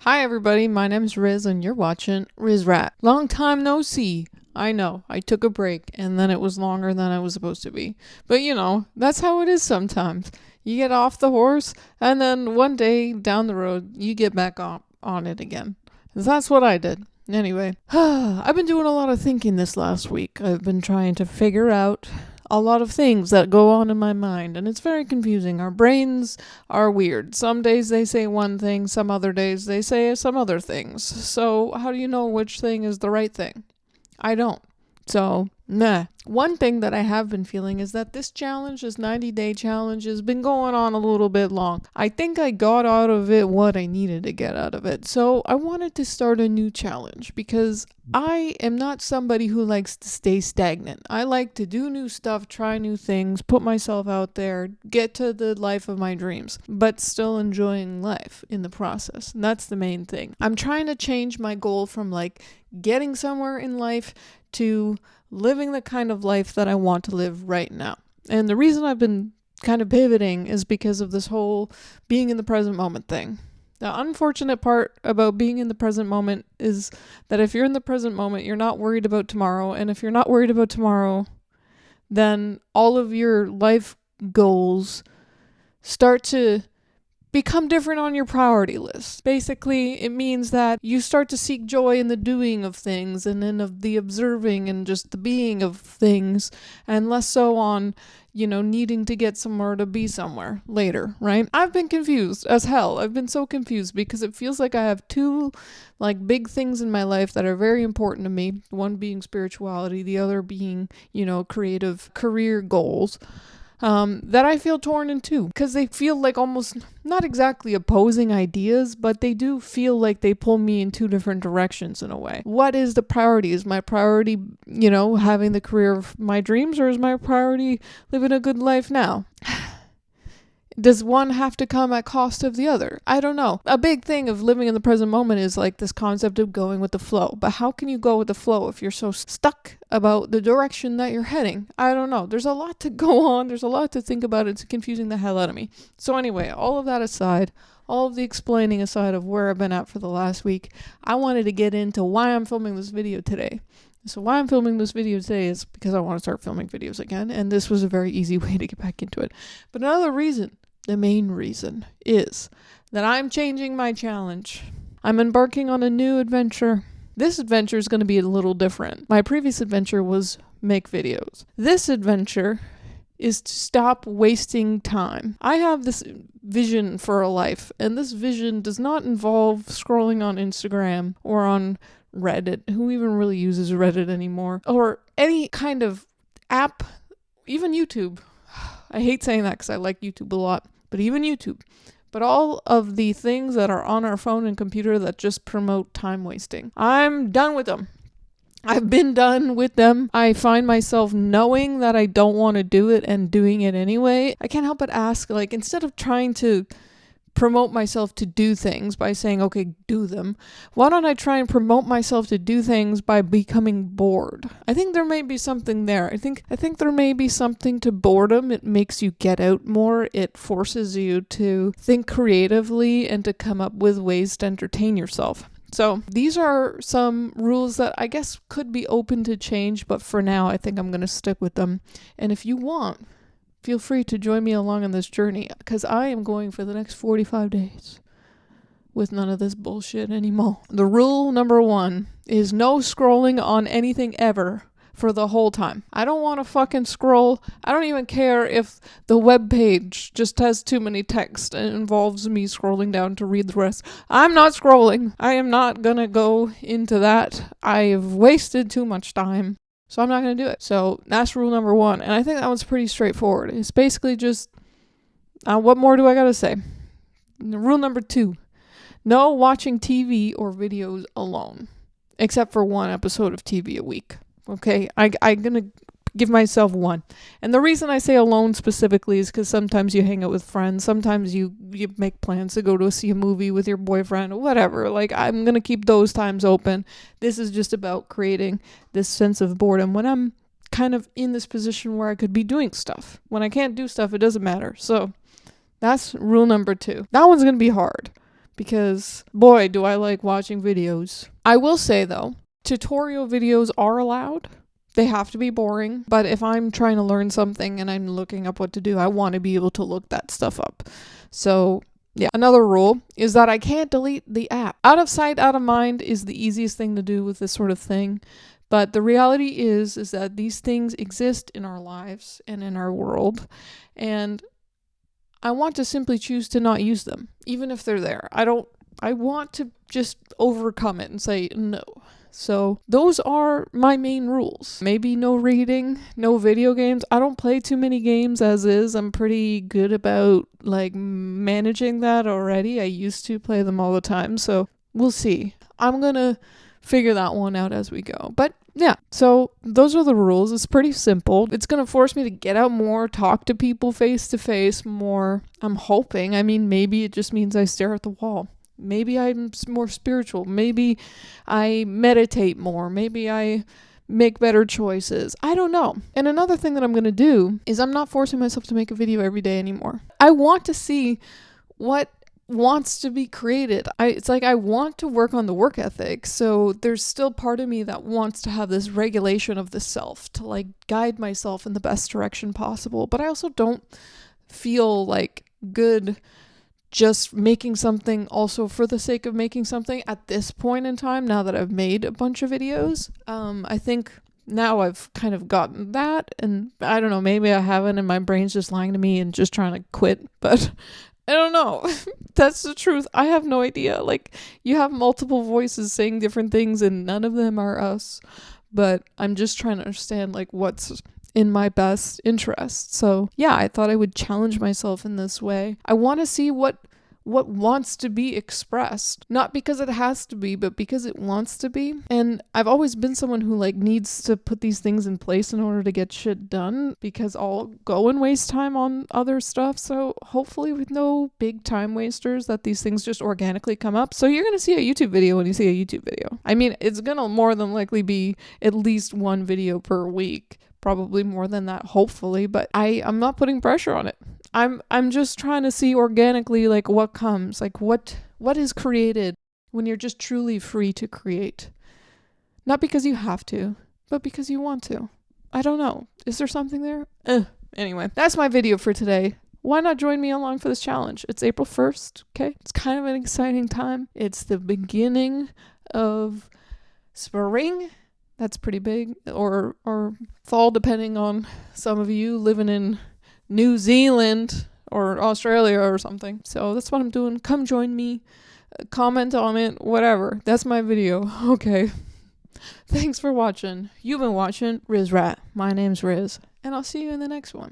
Hi everybody, my name's Riz and you're watching Riz Rat. Long time no see. I know, I took a break and then it was longer than I was supposed to be. But that's how it is sometimes. You get off the horse and then one day down the road you get back on it again. That's what I did. Anyway, I've been doing a lot of thinking this last week. I've been trying to figure out a lot of things that go on in my mind, and it's very confusing. Our brains are weird. Some days they say one thing, some other days they say some other things. So how do you know which thing is the right thing? I don't. So, nah. One thing that I have been feeling is that this 90-day challenge, has been going on a little bit long. I think I got out of it what I needed to get out of it. So I wanted to start a new challenge because I am not somebody who likes to stay stagnant. I like to do new stuff, try new things, put myself out there, get to the life of my dreams, but still enjoying life in the process. And that's the main thing. I'm trying to change my goal from getting somewhere in life to living the kind of life that I want to live right now. And the reason I've been kind of pivoting is because of this whole being in the present moment thing. The unfortunate part about being in the present moment is that if you're in the present moment, you're not worried about tomorrow. And if you're not worried about tomorrow, then all of your life goals start to become different on your priority list. Basically, it means that you start to seek joy in the doing of things and in of the observing and just the being of things, and less so on, needing to get somewhere to be somewhere later, right? I've been confused as hell. I've been so confused because it feels like I have two big things in my life that are very important to me. One being spirituality, the other being, creative career goals. That I feel torn in two because they feel like almost not exactly opposing ideas, but they do feel like they pull me in two different directions in a way. What is the priority? Is my priority, having the career of my dreams, or is my priority living a good life now? Does one have to come at cost of the other? I don't know. A big thing of living in the present moment is this concept of going with the flow. But how can you go with the flow if you're so stuck about the direction that you're heading? I don't know. There's a lot to go on. There's a lot to think about. It's confusing the hell out of me. So anyway, all of that aside, all of the explaining aside of where I've been at for the last week, I wanted to get into why I'm filming this video today. So why I'm filming this video today is because I want to start filming videos again, and this was a very easy way to get back into it. But another reason, the main reason, is that I'm changing my challenge. I'm embarking on a new adventure. This adventure is going to be a little different. My previous adventure was make videos. This adventure is to stop wasting time. I have this vision for a life, and this vision does not involve scrolling on Instagram or on Reddit. Who even really uses Reddit anymore? Or any kind of app, even YouTube. I hate saying that because I like YouTube a lot, but even YouTube. But all of the things that are on our phone and computer that just promote time wasting. I'm done with them. I've been done with them. I find myself knowing that I don't want to do it and doing it anyway. I can't help but ask, instead of trying to promote myself to do things by saying, okay, do them, why don't I try and promote myself to do things by becoming bored? I think there may be something there. I think there may be something to boredom. It makes you get out more. It forces you to think creatively and to come up with ways to entertain yourself. So these are some rules that I guess could be open to change, but for now I think I'm going to stick with them. And if you want, feel free to join me along on this journey, because I am going for the next 45 days with none of this bullshit anymore. The rule number 1 is no scrolling on anything ever for the whole time. I don't want to fucking scroll. I don't even care if the web page just has too many text and involves me scrolling down to read the rest. I'm not scrolling. I am not gonna go into that. I've wasted too much time. So I'm not going to do it. So that's rule number 1. And I think that one's pretty straightforward. It's basically just, what more do I got to say? Rule number 2, no watching TV or videos alone, except for one episode of TV a week. Okay, I'm going to give myself one. And the reason I say alone specifically is because sometimes you hang out with friends. Sometimes you make plans to go to see a movie with your boyfriend or whatever. I'm going to keep those times open. This is just about creating this sense of boredom when I'm kind of in this position where I could be doing stuff. When I can't do stuff, it doesn't matter. So that's rule number 2. That one's going to be hard because boy, do I like watching videos. I will say though, tutorial videos are allowed. They have to be boring, but if I'm trying to learn something and I'm looking up what to do, I want to be able to look that stuff up. So yeah, another rule is that I can't delete the app. Out of sight, out of mind is the easiest thing to do with this sort of thing. But the reality is that these things exist in our lives and in our world. And I want to simply choose to not use them, even if they're there. I want to just overcome it and say no. So those are my main rules. Maybe no reading, no video games. I don't play too many games as is. I'm pretty good about like managing that already. I used to play them all the time. So we'll see. I'm going to figure that one out as we go. But yeah, so those are the rules. It's pretty simple. It's going to force me to get out more, talk to people face to face more. I'm hoping. I mean, maybe it just means I stare at the wall. Maybe I'm more spiritual. Maybe I meditate more. Maybe I make better choices. I don't know. And another thing that I'm going to do is I'm not forcing myself to make a video every day anymore. I want to see what wants to be created. It's like I want to work on the work ethic. So there's still part of me that wants to have this regulation of the self to like guide myself in the best direction possible. But I also don't feel like good just making something also for the sake of making something at this point in time, now that I've made a bunch of videos. I think now I've kind of gotten that, and I don't know, maybe I haven't and my brain's just lying to me and just trying to quit, but I don't know. That's the truth. I have no idea. Like, you have multiple voices saying different things and none of them are us, but I'm just trying to understand like what's in my best interest. So yeah, I thought I would challenge myself in this way. I want to see what wants to be expressed, not because it has to be, but because it wants to be. And I've always been someone who like needs to put these things in place in order to get shit done, because I'll go and waste time on other stuff. So hopefully with no big time wasters, that these things just organically come up. So you're going to see a YouTube video when you see a YouTube video. I mean, it's going to more than likely be at least one video per week. Probably more than that, hopefully, but I'm not putting pressure on it. I'm just trying to see organically like what comes, like what is created when you're just truly free to create. Not because you have to, but because you want to. I don't know. Is there something there? Anyway, that's my video for today. Why not join me along for this challenge? It's April 1st, okay? It's kind of an exciting time. It's the beginning of spring. That's pretty big, or fall, depending on some of you living in New Zealand or Australia or something. So that's what I'm doing. Come join me, comment on it, whatever. That's my video. Okay. Thanks for watching. You've been watching Riz Rat. My name's Riz, and I'll see you in the next one.